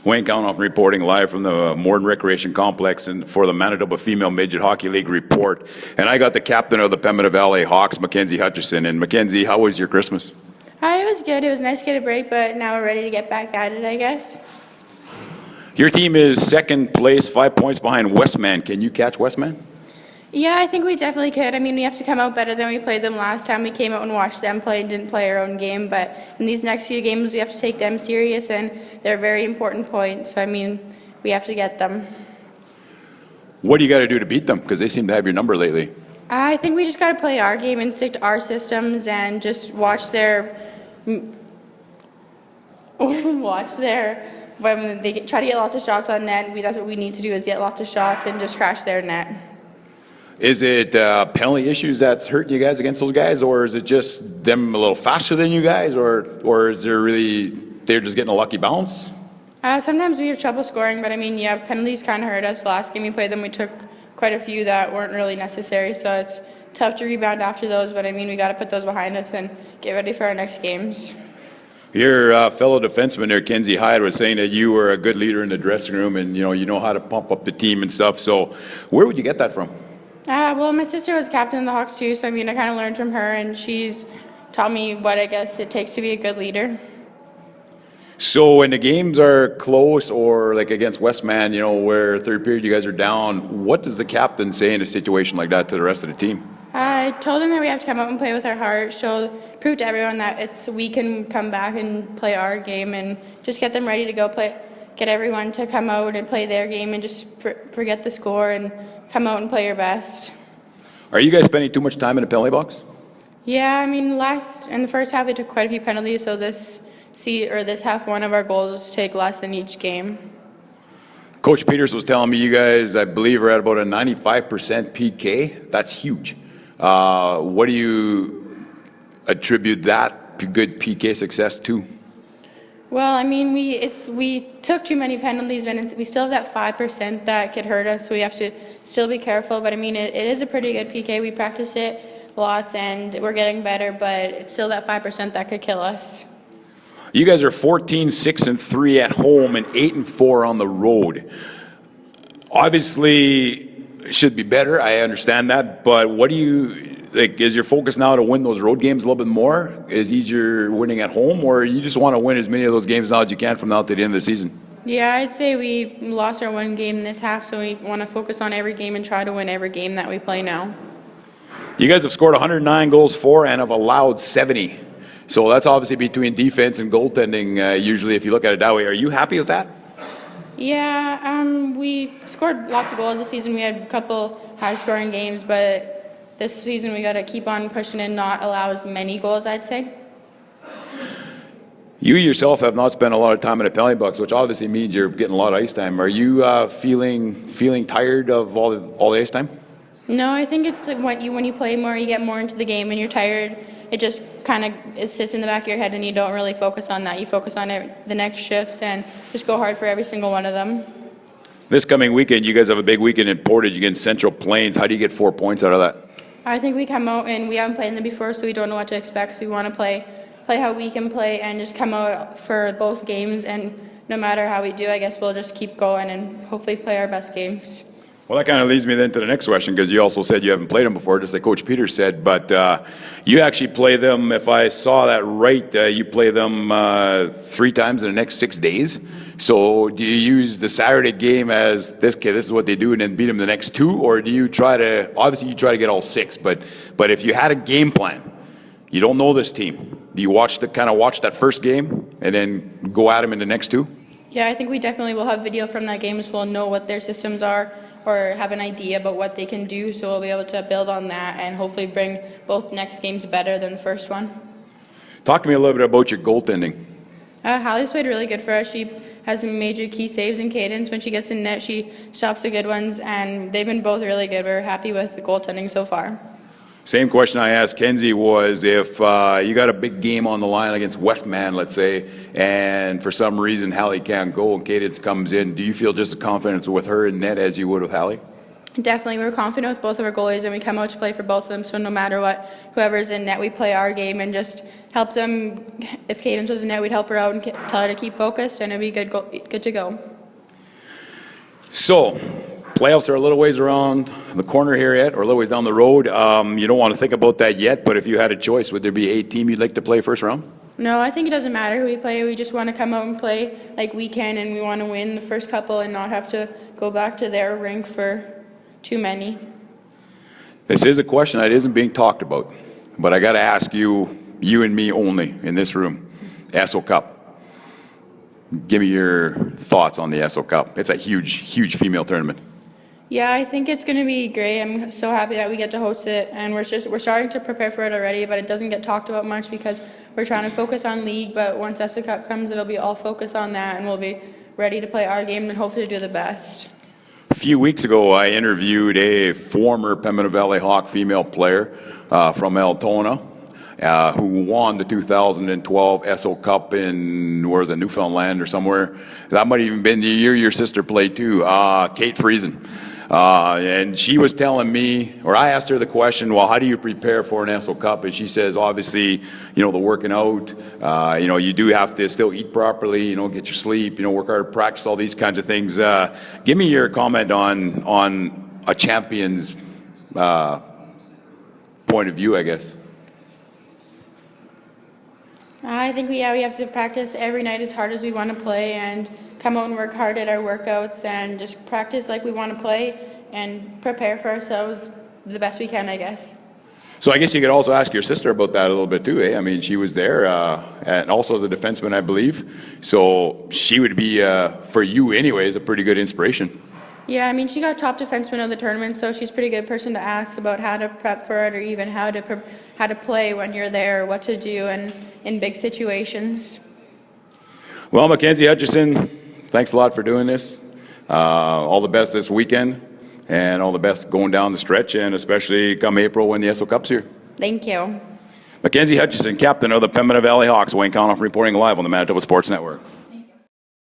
Wayne Counthoff reporting live from the Morden Recreation Complex and for the Manitoba Female Midget Hockey League report. And I got the captain of the Pembina Valley Hawks, Mackenzie Hutchinson. And Mackenzie, how was your Christmas? It was good. It was nice to get a break, but now we're ready to get back at it, I guess. Your team is second place, 5 points behind Westman. Can you catch Westman? Yeah, I think we definitely could. I mean, we have to come out better than we played them last time. We came out and watched them play and didn't play our own game. But in these next few games, we have to take them serious, and they're very important points. So, I mean, we have to get them. What do you got to do to beat them? Because they seem to have your number lately. I think we just got to play our game and stick to our systems and just watch their when they try to get lots of shots on net. That's what we need to do, is get lots of shots and just crash their net. Is it penalty issues that's hurting you guys against those guys, or is it just them a little faster than you guys, or is there really they're just getting a lucky bounce? Sometimes we have trouble scoring, but I mean, yeah, penalties kind of hurt us. Last game we played them, we took quite a few that weren't really necessary, so it's tough to rebound after those, but I mean, we got to put those behind us and get ready for our next games. Your fellow defenseman there, Kenzie Hyde, was saying that you were a good leader in the dressing room, and you know how to pump up the team and stuff. So where would you get that from? Well, my sister was captain of the Hawks too, so I mean, I kind of learned from her, and she's taught me what I guess it takes to be a good leader. So when the games are close, or like against Westman, where third period you guys are down, what does the captain say in a situation like that to the rest of the team? I told them that we have to come out and play with our heart, prove to everyone that we can come back and play our game, and just get them ready to go play. Get everyone to come out and play their game, and just forget the score and come out and play your best. Are you guys spending too much time in the penalty box? Yeah, I mean, in the first half we took quite a few penalties, so this half, one of our goals was to take less than each game. Coach Peters was telling me you guys, I believe, are at about a 95% PK. That's huge. What do you attribute that good PK success to? Well, I mean, we took too many penalties, and we still have that 5% that could hurt us, so we have to still be careful. But I mean, it is a pretty good PK. We practice it lots, and we're getting better, but it's still that 5% that could kill us. You guys are 14-6-3 at home and 8-4 on the road. Obviously, it should be better. I understand that, but what do you like? Is your focus now to win those road games a little bit more? Is easier winning at home, or you just want to win as many of those games now as you can from now to the end of the season? Yeah, I'd say we lost our one game this half, so we want to focus on every game and try to win every game that we play now. You guys have scored 109 goals for and have allowed 70. So that's obviously between defense and goaltending, usually, if you look at it that way. Are you happy with that? Yeah, we scored lots of goals this season. We had a couple high-scoring games, but this season we got to keep on pushing and not allow as many goals, I'd say. You yourself have not spent a lot of time in the penalty box, which obviously means you're getting a lot of ice time. Are you feeling tired of all the ice time? No, I think it's like when you play more, you get more into the game, and you're tired. It just kind of sits in the back of your head, and you don't really focus on that. You focus on the next shifts and just go hard for every single one of them. This coming weekend, you guys have a big weekend in Portage against Central Plains. How do you get 4 points out of that? I think we come out, and we haven't played them before, so we don't know what to expect. So we want to play how we can play and just come out for both games. And no matter how we do, I guess we'll just keep going and hopefully play our best games. Well, that kind of leads me then to the next question, because you also said you haven't played them before, just like Coach Peters said, but you actually play them, if I saw that right, you play them 3 times in the next 6 days. So do you use the Saturday game as this is what they do, and then beat them the next 2, or do you obviously you try to get all 6, but if you had a game plan, you don't know this team, do you watch that first game and then go at them in the next 2? Yeah, I think we definitely will have video from that game, so we'll know what their systems are, or have an idea about what they can do, so we'll be able to build on that and hopefully bring both next games better than the first one. Talk to me a little bit about your goaltending. Hallie's played really good for us. She has some major key saves in cadence. When she gets in net, she stops the good ones, and they've been both really good. We're happy with the goaltending so far. Same question I asked Kenzie was, if you got a big game on the line against Westman, let's say, and for some reason Hallie can't go and Cadence comes in, do you feel just as confident with her in net as you would with Hallie? Definitely. We're confident with both of our goalies, and we come out to play for both of them. So no matter what, whoever's in net, we play our game and just help them. If Cadence was in net, we'd help her out and tell her to keep focused, and it'd be good to go. So, playoffs are a little ways around the corner here yet, or a little ways down the road. You don't want to think about that yet, but if you had a choice, would there be a team you'd like to play first round? No, I think it doesn't matter who we play. We just want to come out and play like we can, and we want to win the first couple and not have to go back to their rink for too many. This is a question that isn't being talked about, but I got to ask you, you and me only in this room, Esso Cup. Give me your thoughts on the Esso Cup. It's a huge female tournament. Yeah, I think it's going to be great. I'm so happy that we get to host it, and we're starting to prepare for it already, but it doesn't get talked about much because we're trying to focus on league, but once Esso Cup comes, it'll be all focused on that, and we'll be ready to play our game and hopefully do the best. A few weeks ago, I interviewed a former Pembina Valley Hawk female player from Altona who won the 2012 Esso Cup in, Newfoundland or somewhere. That might have even been the year your sister played too, Kate Friesen. And she was telling me, or I asked her the question, well, how do you prepare for an Esso Cup? And she says, obviously, the working out, you do have to still eat properly, get your sleep, work hard, practice, all these kinds of things. Give me your comment on a champion's point of view, I guess. I think we have to practice every night as hard as we want to play and come out and work hard at our workouts and just practice like we want to play and prepare for ourselves the best we can, I guess. So I guess you could also ask your sister about that a little bit too, eh? I mean, she was there and also as a defenseman, I believe. So she would be, for you anyways, a pretty good inspiration. Yeah, I mean, she got top defenseman of the tournament, so she's a pretty good person to ask about how to prep for it or even how to play when you're there, what to do and in big situations. Well, Mackenzie Hutchinson, thanks a lot for doing this. All the best this weekend and all the best going down the stretch and especially come April when the Esso Cup's here. Thank you. Mackenzie Hutchinson, captain of the Pembina Valley Hawks. Wayne Conoff reporting live on the Manitoba Sports Network.